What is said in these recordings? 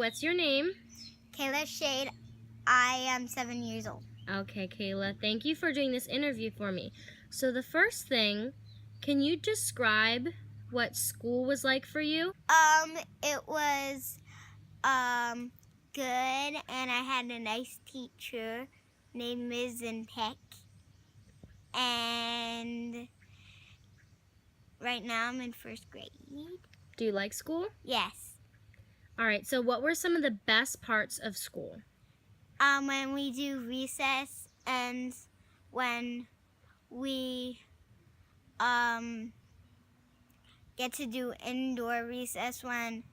What's your name? Kayla Shade. I am 7 years old. Okay, Kayla, thank you for doing this interview for me. So the first thing, can you describe what school was like for you? It was good, and I had a nice teacher named Ms. Peck. And right now I'm in first grade. Do you like school? Yes. All right, so what were some of the best parts of school? When we do recess and when we get to do indoor recess when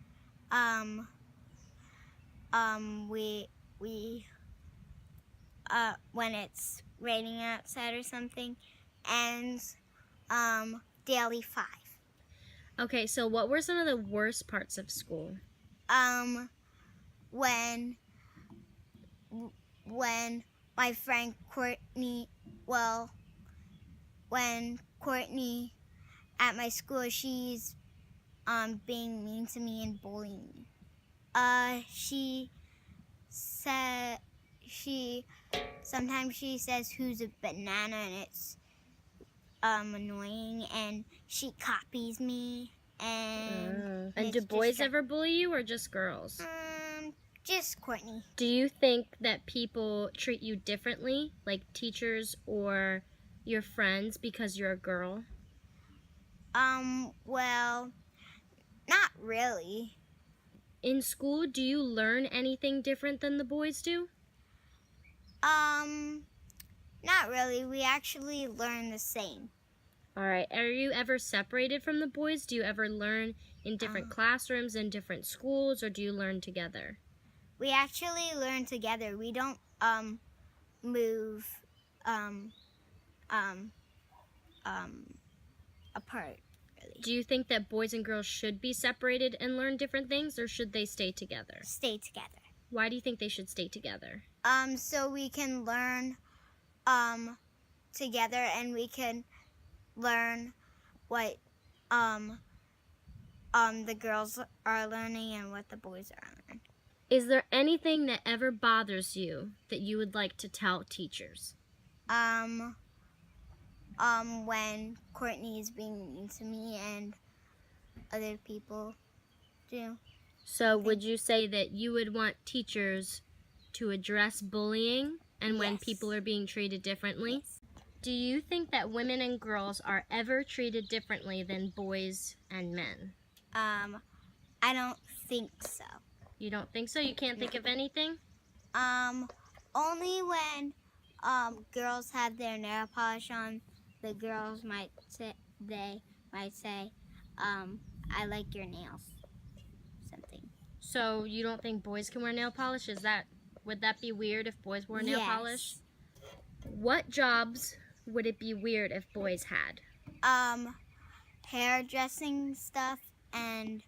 when it's raining outside or something, and daily 5. Okay, so what were some of the worst parts of school? When my friend Courtney, when Courtney at my school, she's being mean to me and bullying me. Sometimes she says who's a banana, and it's annoying, and she copies me. And do boys ever bully you or just girls? Just Courtney. Do you think that people treat you differently, like teachers or your friends, because you're a girl? Well, not really. In school, do you learn anything different than the boys do? Not really. We actually learn the same. All right. Are you ever separated from the boys? Do you ever learn in different classrooms, in different schools, or do you learn together? We actually learn together. We don't move apart, really. Do you think that boys and girls should be separated and learn different things, or should they stay together? Stay together. Why do you think they should stay together? So we can learn together, and we can learn what the girls are learning and what the boys are learning. Is there anything that ever bothers you that you would like to tell teachers? When Courtney is being mean to me and other people do. So would you say that you would want teachers to address bullying and when people are being treated differently? Yes. Do you think that women and girls are ever treated differently than boys and men? I don't think so. You don't think so? You can't think of anything? Only when girls have their nail polish on, the girls might say, I like your nails, something. So you don't think boys can wear nail polish? Would that be weird if boys wore nail polish? What jobs would it be weird if boys had? Hairdressing stuff and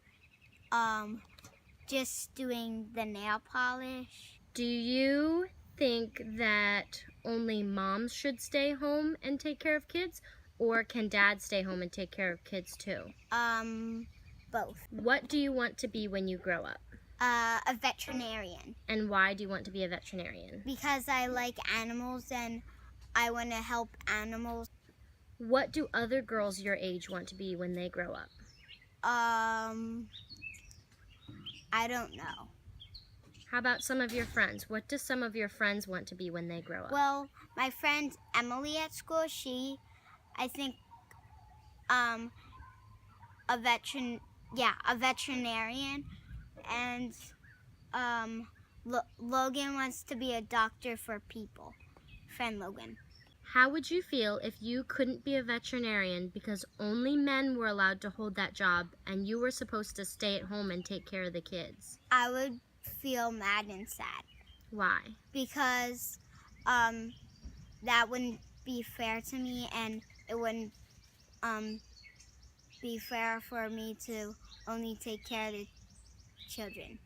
just doing the nail polish. Do you think that only moms should stay home and take care of kids, or can dads stay home and take care of kids too? Both. What do you want to be when you grow up? A veterinarian. And why do you want to be a veterinarian? Because I like animals and I want to help animals. What do other girls your age want to be when they grow up? I don't know. How about some of your friends? What do some of your friends want to be when they grow up? Well, my friend Emily at school, I think, a veterinarian, and Logan wants to be a doctor for people. Friend Logan. How would you feel if you couldn't be a veterinarian because only men were allowed to hold that job and you were supposed to stay at home and take care of the kids? I would feel mad and sad. Why? Because that wouldn't be fair to me, and it wouldn't be fair for me to only take care of the children.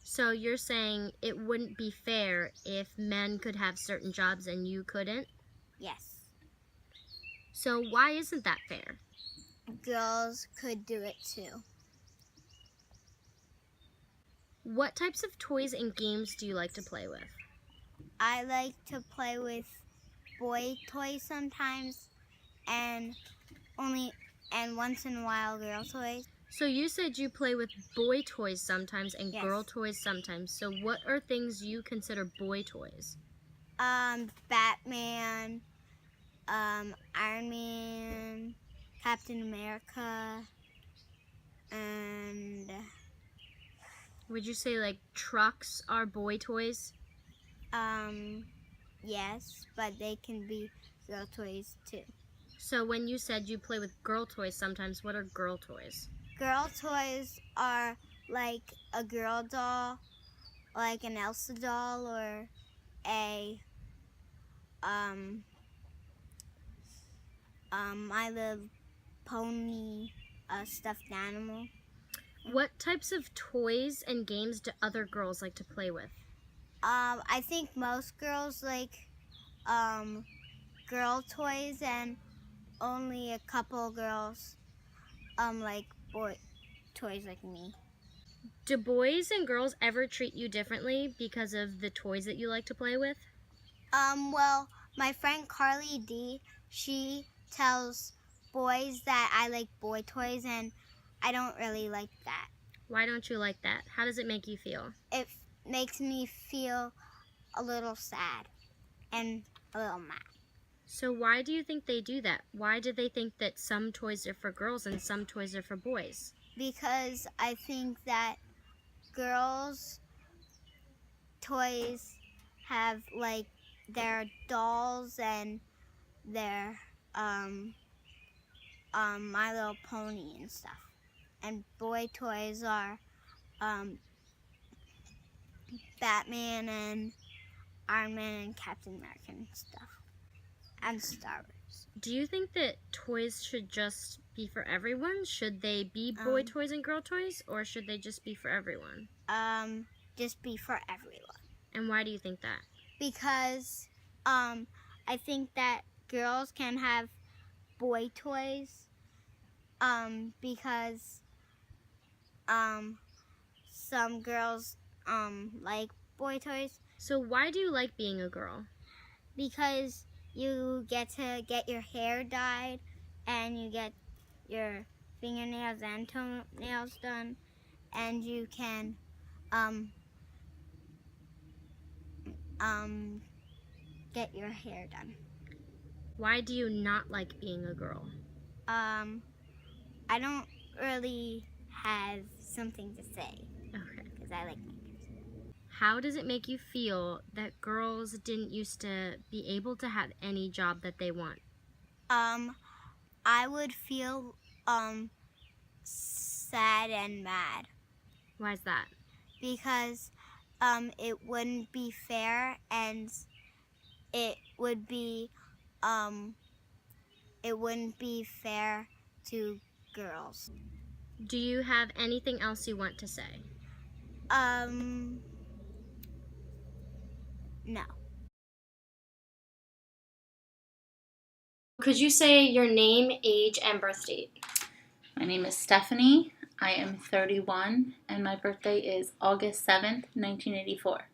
So you're saying it wouldn't be fair if men could have certain jobs and you couldn't? Yes. So why isn't that fair? Girls could do it too. What types of toys and games do you like to play with? I like to play with boy toys sometimes, and once in a while girl toys. So you said you play with boy toys sometimes and Yes. girl toys sometimes. So what are things you consider boy toys? Batman, Iron Man, Captain America, and Would you say like trucks are boy toys? yes, but they can be girl toys too. So when you said you play with girl toys sometimes, what are girl toys? Girl toys are like a girl doll, like an Elsa doll, or a My Little Pony, stuffed animal. What types of toys and games do other girls like to play with? I think most girls like girl toys, and only a couple girls like boy toys like me. Do boys and girls ever treat you differently because of the toys that you like to play with? Well, my friend Carly D, she tells boys that I like boy toys, and I don't really like that. Why don't you like that? How does it make you feel? It makes me feel a little sad and a little mad. So why do you think they do that? Why do they think that some toys are for girls and some toys are for boys? Because I think that girls' toys have like their dolls and their My Little Pony and stuff, and boy toys are Batman and Iron Man and Captain America and stuff, and Star Wars. Do you think that toys should just be for everyone? Should they be boy toys and girl toys, or should they just be for everyone? Just be for everyone. And why do you think that? Because I think that girls can have boy toys, because some girls like boy toys. So why do you like being a girl? Because you get to get your hair dyed, and you get your fingernails and toenails done, and you can get your hair done. Why do you not like being a girl? I don't really have something to say. Okay. Because I like makeup. How does it make you feel that girls didn't used to be able to have any job that they want? I would feel sad and mad. Why is that? Because it wouldn't be fair, and it wouldn't be fair to girls. Do you have anything else you want to say? No. Could you say your name, age, and birth date? My name is Stephanie. I am 31, and my birthday is August 7th, 1984.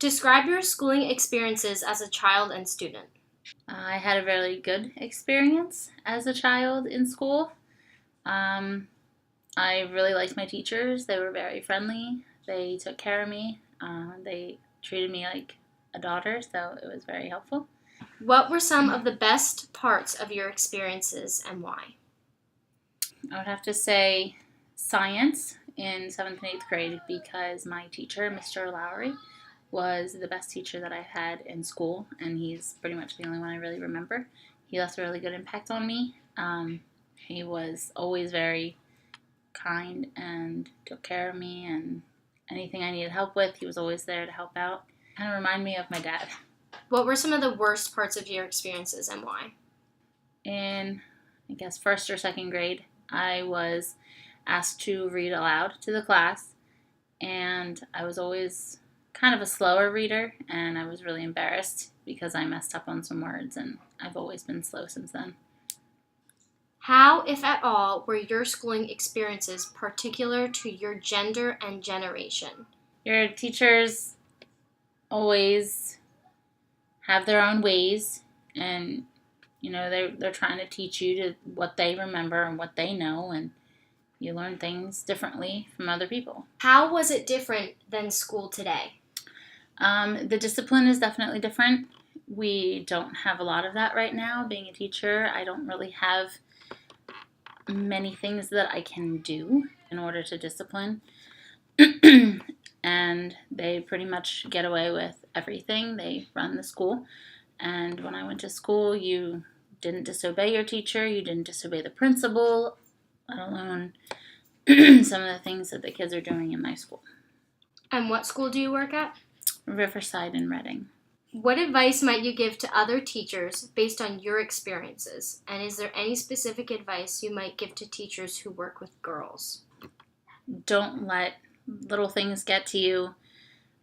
Describe your schooling experiences as a child and student. I had a really good experience as a child in school. I really liked my teachers. They were very friendly. They took care of me. They treated me like a daughter, so it was very helpful. What were some of the best parts of your experiences and why? I would have to say science in 7th and 8th grade, because my teacher, Mr. Lowry, was the best teacher that I've had in school, and he's pretty much the only one I really remember. He left a really good impact on me. He was always very kind and took care of me, and anything I needed help with, he was always there to help out. Kind of remind me of my dad. What were some of the worst parts of your experiences and why? In, I guess, 1st or 2nd grade, I was asked to read aloud to the class, and I was always kind of a slower reader, and I was really embarrassed because I messed up on some words, and I've always been slow since then. How, if at all, were your schooling experiences particular to your gender and generation? Your teachers always have their own ways, and they're trying to teach you to what they remember and what they know, and you learn things differently from other people. How was it different than school today? The discipline is definitely different. We don't have a lot of that right now. Being a teacher, I don't really have many things that I can do in order to discipline. And they pretty much get away with everything. They run the school. And when I went to school, you didn't disobey your teacher, you didn't disobey the principal, let alone some of the things that the kids are doing in my school. And what school do you work at? Riverside in Reading. What advice might you give to other teachers based on your experiences? And is there any specific advice you might give to teachers who work with girls? Don't let little things get to you.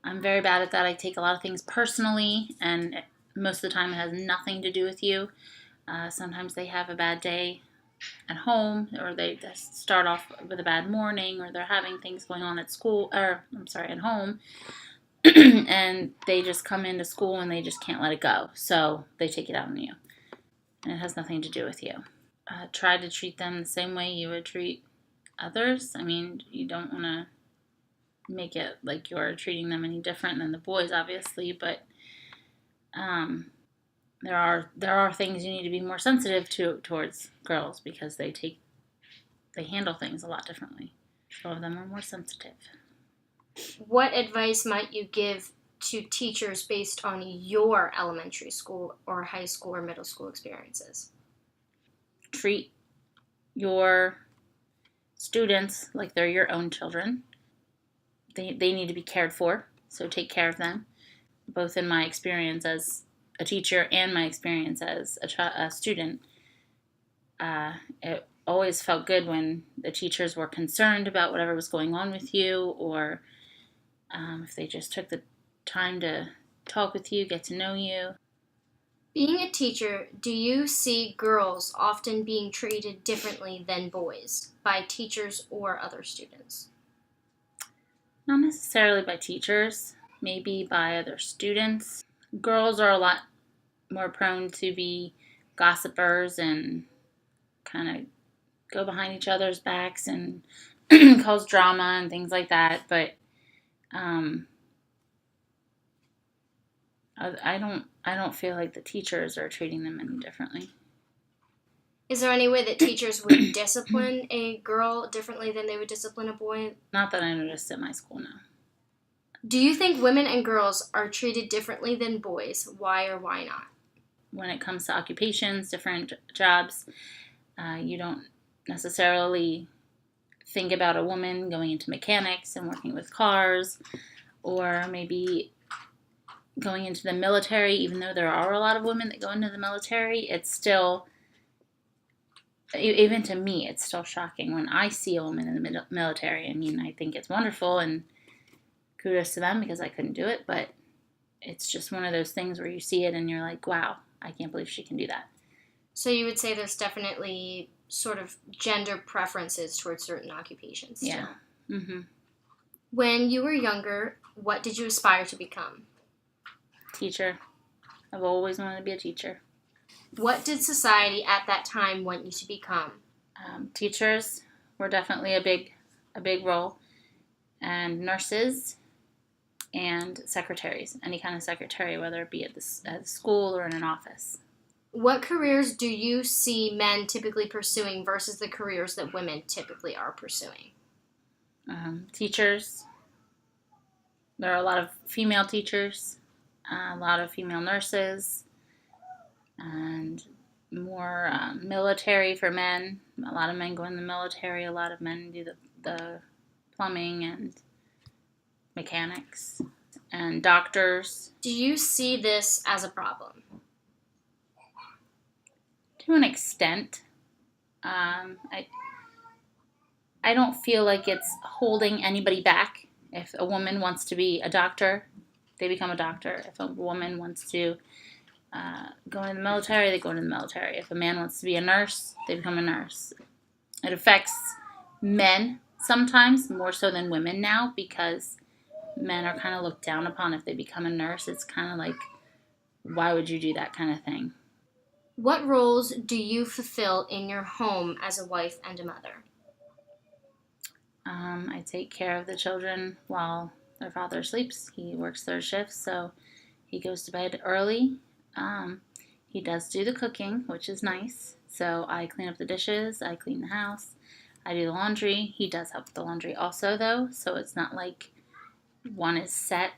I'm very bad at that. I take a lot of things personally, and most of the time it has nothing to do with you. Sometimes they have a bad day at home, or they start off with a bad morning, or they're having things going on at school, at home. And they just come into school and they just can't let it go. So they take it out on you. And it has nothing to do with you. Try to treat them the same way you would treat others. I mean, you don't want to make it like you're treating them any different than the boys, obviously. But there are things you need to be more sensitive towards girls, because they handle things a lot differently. Some of them are more sensitive. What advice might you give to teachers based on your elementary school or high school or middle school experiences? Treat your students like they're your own children. They need to be cared for, so take care of them. Both in my experience as a teacher and my experience as a student, it always felt good when the teachers were concerned about whatever was going on with you, or if they just took the time to talk with you, get to know you. Being a teacher, do you see girls often being treated differently than boys by teachers or other students? Not necessarily by teachers, maybe by other students. Girls are a lot more prone to be gossipers and kind of go behind each other's backs and cause drama and things like that, but I don't feel like the teachers are treating them any differently. Is there any way that teachers would discipline a girl differently than they would discipline a boy? Not that I noticed at my school, no. Do you think women and girls are treated differently than boys? Why or why not? When it comes to occupations, different jobs, you don't necessarily think about a woman going into mechanics and working with cars, or maybe going into the military. Even though there are a lot of women that go into the military, it's still, even to me, it's still shocking when I see a woman in the military. I mean, I think it's wonderful, and kudos to them, because I couldn't do it, but it's just one of those things where you see it and you're like, wow, I can't believe she can do that. So you would say there's definitely sort of gender preferences towards certain occupations still. Yeah. Mm-hmm. When you were younger, what did you aspire to become? Teacher. I've always wanted to be a teacher. What did society at that time want you to become? Teachers were definitely a big role, and nurses and secretaries. Any kind of secretary, whether it be at the school or in an office. What careers do you see men typically pursuing versus the careers that women typically are pursuing? Teachers. There are a lot of female teachers, a lot of female nurses, and more military for men. A lot of men go in the military. A lot of men do the plumbing and mechanics, and doctors. Do you see this as a problem? To an extent. I don't feel like it's holding anybody back. If a woman wants to be a doctor, they become a doctor. If a woman wants to go into the military, they go into the military. If a man wants to be a nurse, they become a nurse. It affects men sometimes more so than women now, because men are kind of looked down upon if they become a nurse. It's kind of like, why would you do that kind of thing? What roles do you fulfill in your home as a wife and a mother? I take care of the children while their father sleeps. He works third shift, so he goes to bed early. He does do the cooking, which is nice. So I clean up the dishes, I clean the house, I do the laundry. He does help with the laundry also, though, so it's not like one is set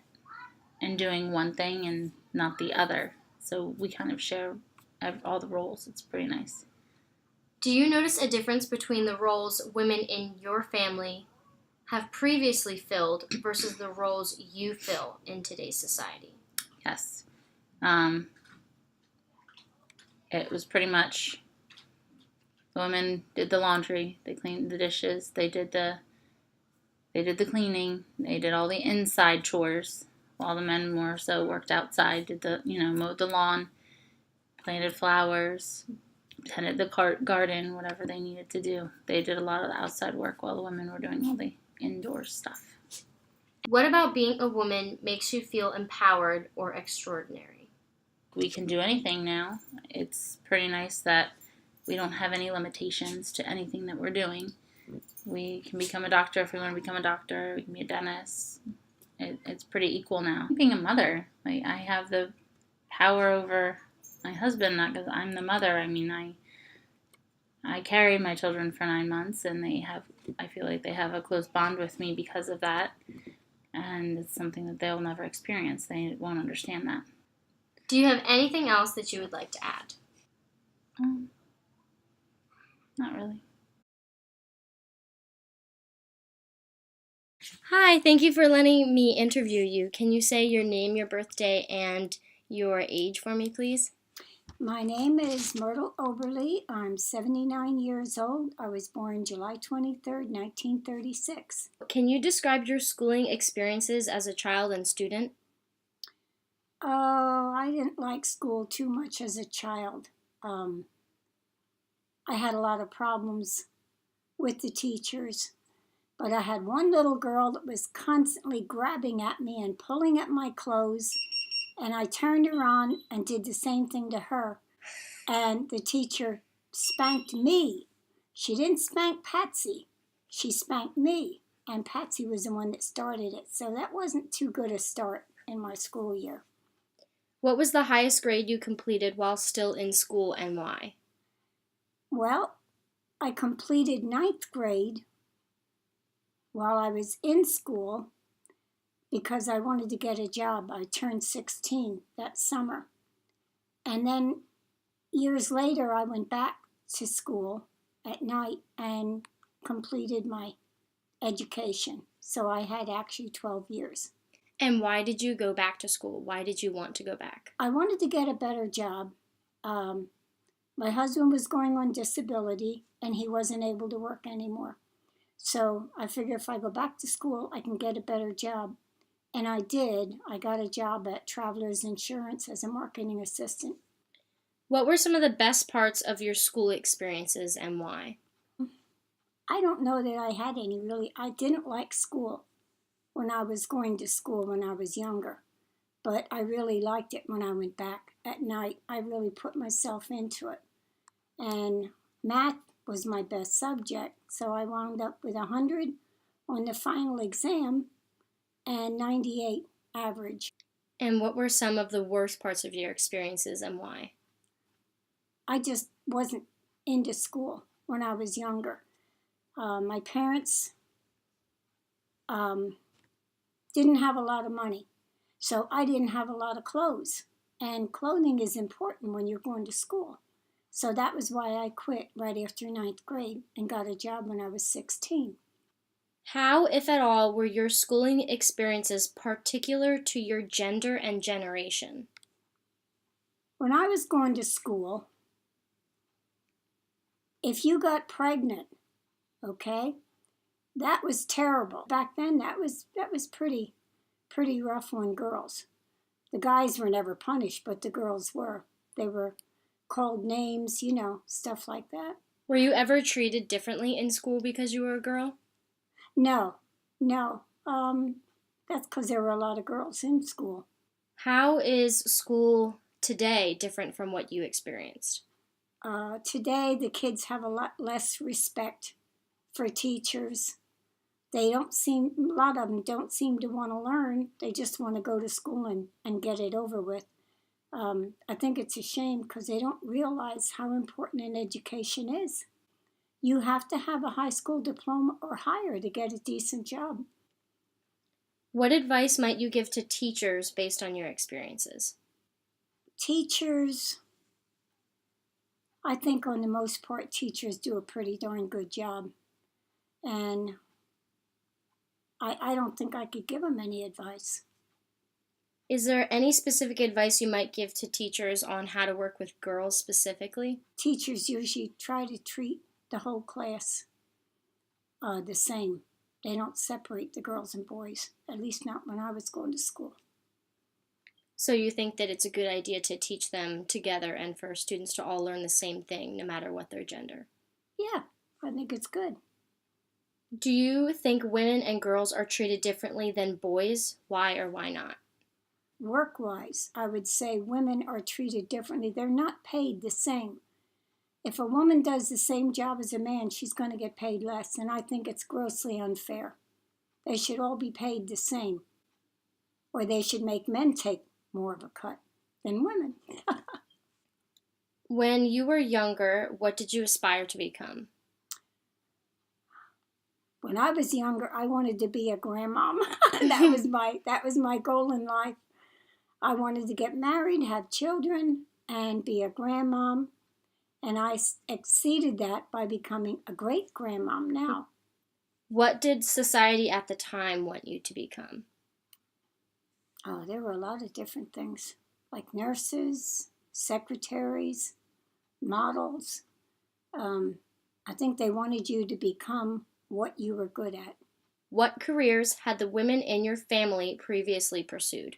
and doing one thing and not the other. So we kind of share all the roles. It's pretty nice. Do you notice a difference between the roles women in your family have previously filled versus the roles you fill in today's society? Yes. It was pretty much the women did the laundry, they cleaned the dishes, they did the cleaning, they did all the inside chores, while the men more so worked outside, did mowed the lawn, planted flowers, tended the garden, whatever they needed to do. They did a lot of the outside work while the women were doing all the indoor stuff. What about being a woman makes you feel empowered or extraordinary? We can do anything now. It's pretty nice that we don't have any limitations to anything that we're doing. We can become a doctor if we want to become a doctor. We can be a dentist. It's pretty equal now. Being a mother, like, I have the power over my husband, not because I'm the mother. I mean, I carried my children for 9 months, and I feel like they have a close bond with me because of that. And it's something that they'll never experience. They won't understand that. Do you have anything else that you would like to add? Not really. Hi, thank you for letting me interview you. Can you say your name, your birthday, and your age for me, please? My name is Myrtle Oberly. I'm 79 years old. I was born July 23rd, 1936. Can you describe your schooling experiences as a child and student? Oh, I didn't like school too much as a child. I had a lot of problems with the teachers, but I had one little girl that was constantly grabbing at me and pulling at my clothes, and I turned around and did the same thing to her, and the teacher spanked me. She didn't spank Patsy, she spanked me, and Patsy was the one that started it, so that wasn't too good a start in my school year. What was the highest grade you completed while still in school, and why? Well, I completed 9th grade while I was in school because I wanted to get a job. I turned 16 that summer. And then years later, I went back to school at night and completed my education. So I had actually 12 years. And why did you go back to school? Why did you want to go back? I wanted to get a better job. My husband was going on disability and he wasn't able to work anymore. So I figured if I go back to school, I can get a better job. And I did. I got a job at Travelers Insurance as a marketing assistant. What were some of the best parts of your school experiences and why? I don't know that I had any really. I didn't like school when I was going to school when I was younger. But I really liked it when I went back at night. I really put myself into it. And math was my best subject, so I wound up with 100 on the final exam and 98 average. And what were some of the worst parts of your experiences and why? I just wasn't into school when I was younger. My parents didn't have a lot of money, so I didn't have a lot of clothes. And clothing is important when you're going to school. So that was why I quit right after 9th grade and got a job when I was 16. How, if at all, were your schooling experiences particular to your gender and generation? When I was going to school, if you got pregnant, okay, that was terrible. Back then, that was pretty rough on girls. The guys were never punished, but the girls were. They were called names, stuff like that. Were you ever treated differently in school because you were a girl? No, no. That's because there were a lot of girls in school. How is school today different from what you experienced? Today, the kids have a lot less respect for teachers. A lot of them don't seem to want to learn. They just want to go to school and get it over with. I think it's a shame because they don't realize how important an education is. You have to have a high school diploma or higher to get a decent job. What advice might you give to teachers based on your experiences? Teachers, I think on the most part, teachers do a pretty darn good job. And I don't think I could give them any advice. Is there any specific advice you might give to teachers on how to work with girls specifically? Teachers usually try to treat the whole class the same. They don't separate the girls and boys, at least not when I was going to school. So you think that it's a good idea to teach them together and for students to all learn the same thing, no matter what their gender? Yeah, I think it's good. Do you think women and girls are treated differently than boys? Why or why not? Work-wise, I would say women are treated differently. They're not paid the same. If a woman does the same job as a man, she's going to get paid less, and I think it's grossly unfair. They should all be paid the same, or they should make men take more of a cut than women. When you were younger, what did you aspire to become? When I was younger, I wanted to be a grandmom. that was my goal in life. I wanted to get married, have children, and be a grandmom. And I exceeded that by becoming a great grandmom now. What did society at the time want you to become? Oh, there were a lot of different things, like nurses, secretaries, models. I think they wanted you to become what you were good at. What careers had the women in your family previously pursued?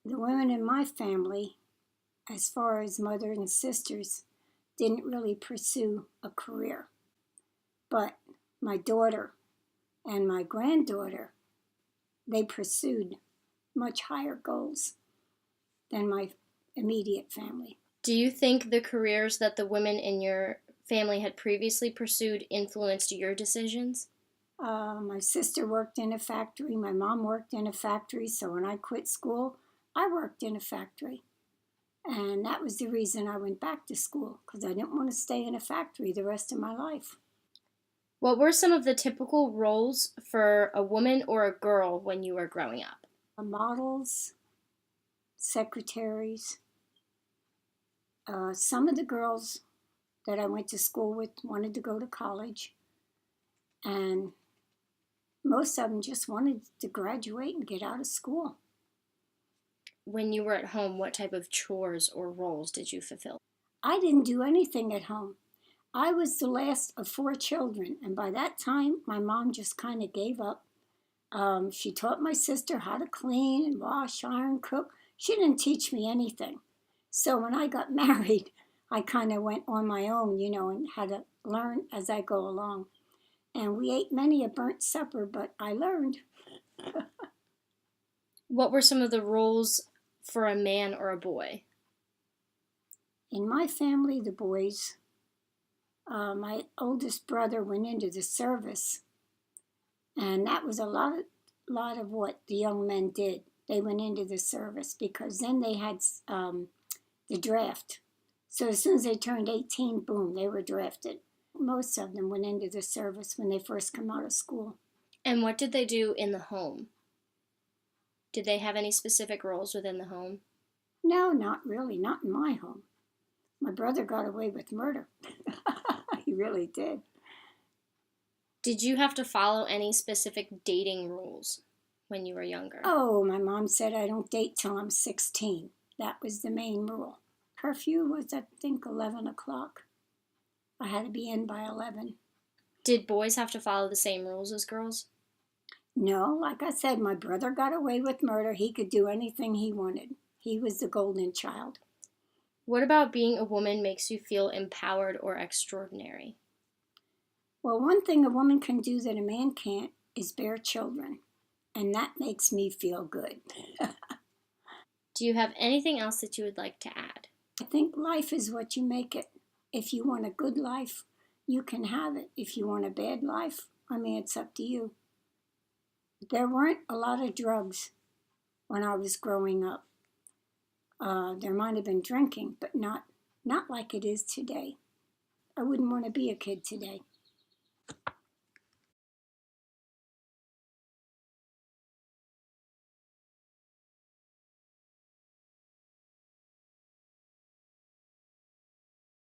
The women in my family, as far as mother and sisters, didn't really pursue a career. But my daughter and my granddaughter, they pursued much higher goals than my immediate family. Do you think the careers that the women in your family had previously pursued influenced your decisions? My sister worked in a factory. My mom worked in a factory. So when I quit school, I worked in a factory. And that was the reason I went back to school, because I didn't want to stay in a factory the rest of my life. What were some of the typical roles for a woman or a girl when you were growing up? Models, secretaries. Some of the girls that I went to school with wanted to go to college, and most of them just wanted to graduate and get out of school. When you were at home, what type of chores or roles did you fulfill? I didn't do anything at home. I was the last of 4 children, and by that time, my mom just kind of gave up. She taught my sister how to clean and wash, iron, cook. She didn't teach me anything. So when I got married, I kind of went on my own, and had to learn as I go along. And we ate many a burnt supper, but I learned. What were some of the roles for a man or a boy? In my family, the boys, my oldest brother went into the service, and that was a lot of what the young men did. They went into the service because then they had the draft. So as soon as they turned 18, boom, they were drafted. Most of them went into the service when they first come out of school. And what did they do in the home? Did they have any specific roles within the home? No, not really, not in my home. My brother got away with murder. He really did. Did you have to follow any specific dating rules when you were younger? Oh, my mom said I don't date till I'm 16. That was the main rule. Curfew was, I think, 11 o'clock. I had to be in by 11. Did boys have to follow the same rules as girls? No, like I said, my brother got away with murder. He could do anything he wanted. He was the golden child. What about being a woman makes you feel empowered or extraordinary? Well, one thing a woman can do that a man can't is bear children, and that makes me feel good. Do you have anything else that you would like to add? I think life is what you make it. If you want a good life, you can have it. If you want a bad life, it's up to you. There weren't a lot of drugs when I was growing up. There might have been drinking, but not like it is today. I wouldn't want to be a kid today.